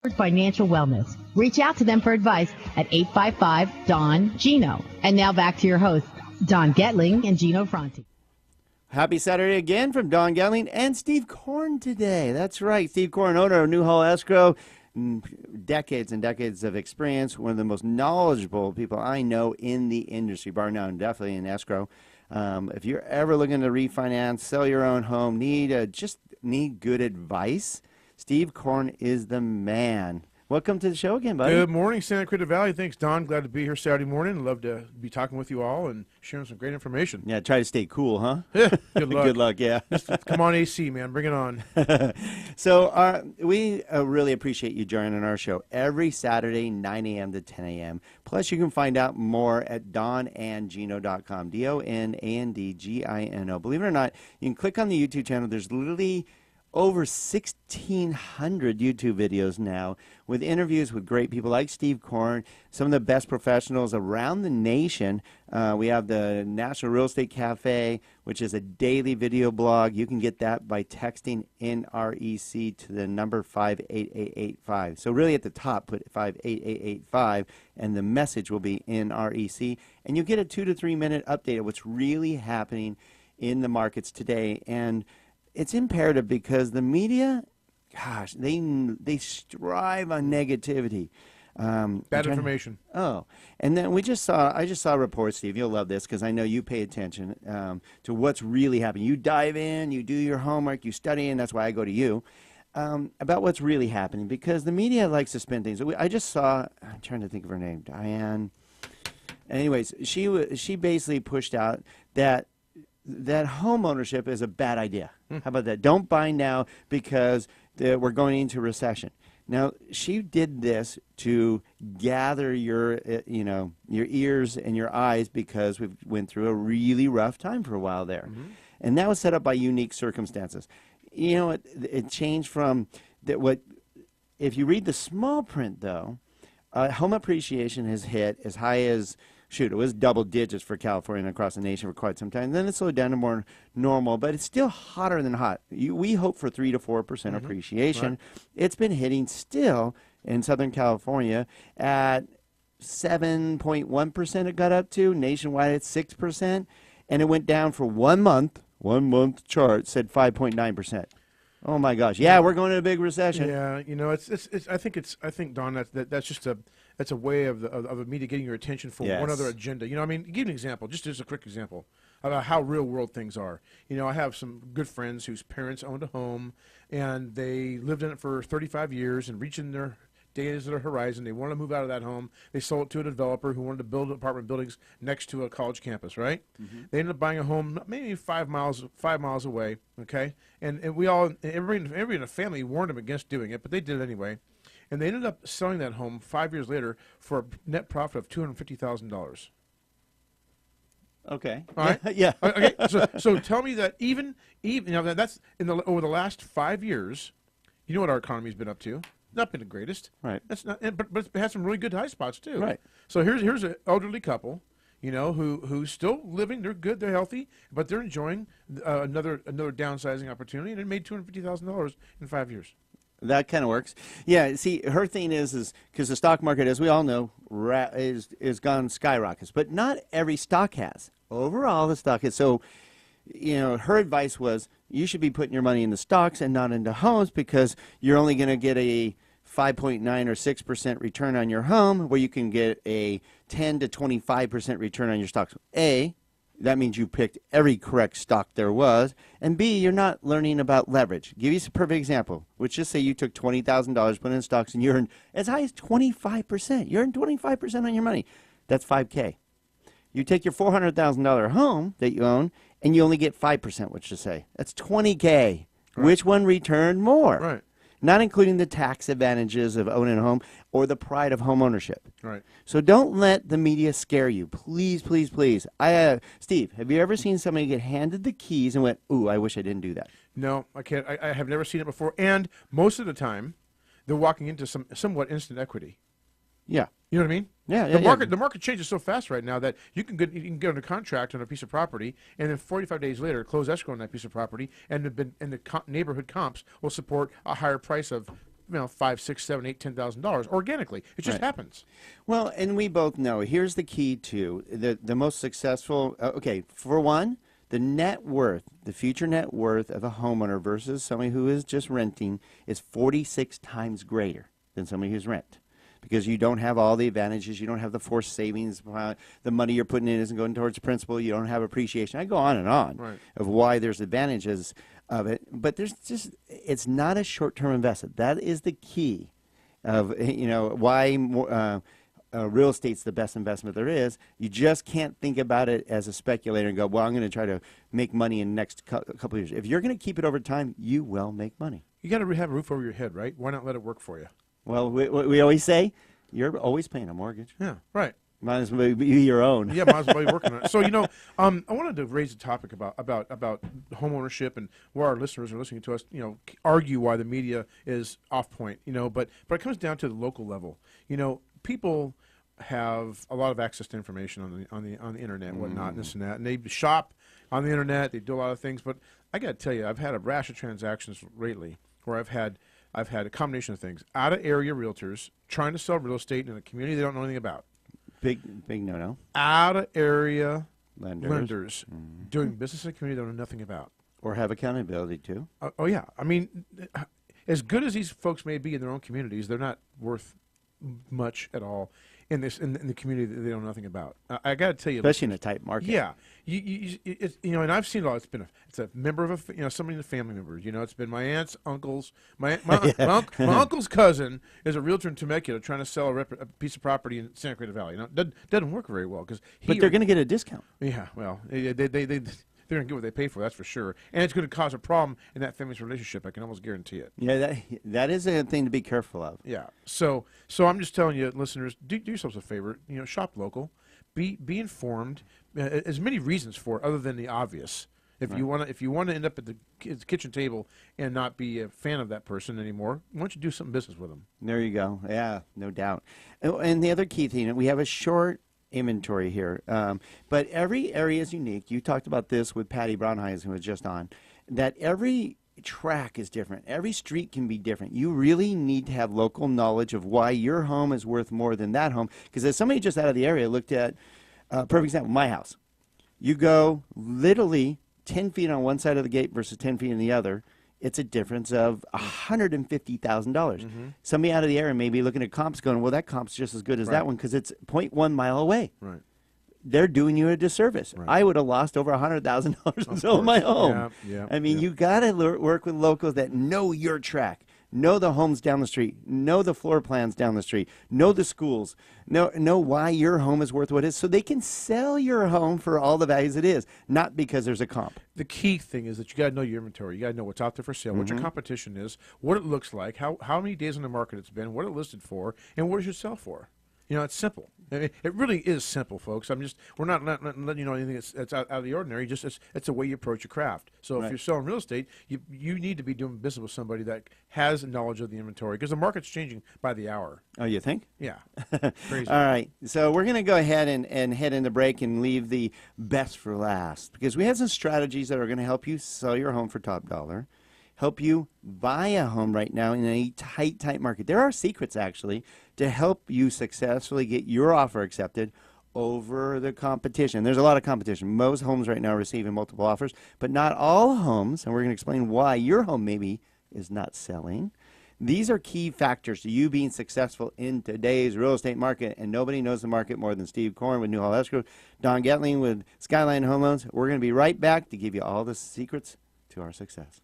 Financial wellness. Reach out to them for advice at 855-DON-GINO. And now back to your hosts, Don Getling and Gino Fronti. Happy Saturday again from Don Getling and Steve Korn today. That's right, Steve Korn, owner of NEWHALL Escrow. Decades and decades of experience, one of the most knowledgeable people I know in the industry, bar none, definitely in escrow. If you're ever looking to refinance, sell your own home, just need good advice, Steve Korn is the man. Welcome to the show again, buddy. Good morning, Santa Cruz Valley. Thanks, Don. Glad to be here Saturday morning. Love to be talking with you all and sharing some great information. Yeah, try to stay cool, huh? Yeah, good luck. Good luck, yeah. Come on, AC, man. Bring it on. So we really appreciate you joining our show every Saturday, 9 a.m. to 10 a.m. Plus, you can find out more at donandgino.com, DONANDGINO. Believe it or not, you can click on the YouTube channel. There's literally over 1,600 YouTube videos now with interviews with great people like Steve Korn, some of the best professionals around the nation. We have the National Real Estate Cafe, which is a daily video blog. You can get that by texting NREC to the number 58885. So really at the top, put 58885, and the message will be NREC. And you get a 2 to 3 minute update of what's really happening in the markets today. And it's imperative because the media, gosh, they strive on negativity. Bad information. And then I just saw a report, Steve. You'll love this because I know you pay attention to what's really happening. You dive in, you do your homework, you study, and that's why I go to you about what's really happening because the media likes to spin things. I just saw, I'm trying to think of her name, Diane. Anyways, she basically pushed out that home ownership is a bad idea. How about that? Don't buy now because we're going into recession. Now, she did this to gather your ears and your eyes because we went through a really rough time for a while there. And that was set up by unique circumstances. You know, it changed from if you read the small print, though, home appreciation has hit as high as, it was double digits for California and across the nation for quite some time. Then it slowed down to more normal, but it's still hotter than hot. We hope for 3 to 4% appreciation. Right. It's been hitting still in Southern California at 7.1% it got up to. Nationwide at 6%. And it went down for 1 month. 1 month chart said 5.9%. Oh my gosh! Yeah, we're going to a big recession. Yeah, you know, I think Don, that's just a way of the media getting your attention for one other agenda. You know, I mean, give an example, just as a quick example about how real world things are. You know, I have some good friends whose parents owned a home and they lived in it for 35 years and reaching their days of the horizon. They wanted to move out of that home. They sold it to a developer who wanted to build apartment buildings next to a college campus, right? They ended up buying a home maybe 5 miles away, okay? And everybody in the family warned them against doing it, but they did it anyway. And they ended up selling that home 5 years later for a net profit of $250,000. Okay. All right. Yeah. Okay. So tell me that even that's over the last 5 years, you know what our economy's been up to? Not been the greatest. Right. That's not, but it's had some really good high spots too. Right. So here's an elderly couple, you know, who's still living. They're good. They're healthy, but they're enjoying another downsizing opportunity, and it made $250,000 in 5 years. That kind of works. Yeah, see, her thing is because the stock market, as we all know, is gone skyrockets, but not every stock has. Overall, the stock is. So, you know, her advice was you should be putting your money in the stocks and not into homes because you're only going to get a 5.9 or 6% return on your home where you can get a 10 to 25% return on your stocks. A, that means you picked every correct stock there was. And B, you're not learning about leverage. Give you a perfect example. Let's just say you took $20,000, put in stocks, and you earned as high as 25%. You earned 25% on your money. That's $5K. You take your $400,000 home that you own, and you only get 5%, which to say. That's $20K. Right. Which one returned more? Right. Not including the tax advantages of owning a home or the pride of home ownership. Right. So don't let the media scare you. Please, please, please. Steve, have you ever seen somebody get handed the keys and went, ooh, I wish I didn't do that? No, I can't. I have never seen it before. And most of the time, they're walking into somewhat instant equity. Yeah. You know what I mean? Yeah, The market changes so fast right now that you can get under contract on a piece of property, and then 45 days later close escrow on that piece of property, and the neighborhood comps will support a higher price of $5, $6, $7, $8, $10,000 organically. It just happens. Well, and we both know, here's the key to the most successful, okay, for one, the net worth, the future net worth of a homeowner versus somebody who is just renting is 46 times greater than somebody who's rent. Because you don't have all the advantages, you don't have the forced savings, the money you're putting in isn't going towards principal, you don't have appreciation. I go on and on of why there's advantages of it, but there's just, it's not a short-term investment. That is the key of, why real estate's the best investment there is. You just can't think about it as a speculator and go, well, I'm going to try to make money in the next couple of years. If you're going to keep it over time, you will make money. You got to have a roof over your head, right? Why not let it work for you? Well, we always say, you're always paying a mortgage. Yeah, right. Might as well be your own. Yeah, might as well be working on it. So, I wanted to raise a topic about home ownership and where our listeners are listening to us, argue why the media is off point, but it comes down to the local level. People have a lot of access to information on the internet and whatnot, and this and that, and they shop on the internet, they do a lot of things, but I got to tell you, I've had a rash of transactions lately where I've had a combination of things. Out-of-area realtors trying to sell real estate in a community they don't know anything about. Big no-no. Out-of-area lenders doing business in a community they know nothing about. Or have accountability, too. Oh, yeah. I mean, as good as these folks may be in their own communities, they're not worth much at all in the community that they know nothing about. I got to tell you, especially in a tight market. Yeah, and I've seen it all. It's a member of somebody in the family members. It's been my aunts, uncles, my uncle's cousin is a realtor in Temecula trying to sell a piece of property in Santa Cruz Valley. Doesn't work very well because but they're going to get a discount. Yeah, well, they're going to get what they pay for, that's for sure. And it's going to cause a problem in that family's relationship. I can almost guarantee it. Yeah, that is a thing to be careful of. Yeah. So I'm just telling you, listeners, do yourselves a favor. Shop local. Be informed. As many reasons for it other than the obvious. If you want to end up at the kitchen table and not be a fan of that person anymore, why don't you do some business with them? There you go. Yeah, no doubt. And the other key thing, we have a short inventory here, but every area is unique. You talked about this with Patty Braunheisen, who was just on, that every track is different. Every street can be different. You really need to have local knowledge of why your home is worth more than that home. Because as somebody just out of the area looked at, perfect example, my house. You go literally 10 feet on one side of the gate versus 10 feet on the other. It's a difference of $150,000. Somebody out of the area may be looking at comps going, well, that comp's just as good as that one because it's 0.1 mile away. Right. They're doing you a disservice. Right. I would have lost over $100,000 on selling my home. Yeah, I mean, you got to work with locals that know your track, know the homes down the street, know the floor plans down the street, know the schools, know why your home is worth what it is, so they can sell your home for all the values it is, not because there's a comp. The key thing is that you got to know your inventory. You got to know what's out there for sale, what your competition is, what it looks like, how many days on the market it's been, what it listed for, and what it should sell for. It's simple. I mean, it really is simple, folks. We're not letting you know anything that's out of the ordinary. Just it's the way you approach your craft. So if you're selling real estate, you need to be doing business with somebody that has knowledge of the inventory because the market's changing by the hour. Oh, you think? Yeah. Crazy. All right. So we're going to go ahead and head into break and leave the best for last because we have some strategies that are going to help you sell your home for top dollar, help you buy a home right now in a tight market. There are secrets, actually, to help you successfully get your offer accepted over the competition. There's a lot of competition. Most homes right now are receiving multiple offers, but not all homes, and we're going to explain why your home maybe is not selling. These are key factors to you being successful in today's real estate market, and nobody knows the market more than Steve Korn with NEWHALL Escrow, Don Getling with Skyline Home Loans. We're going to be right back to give you all the secrets to our success.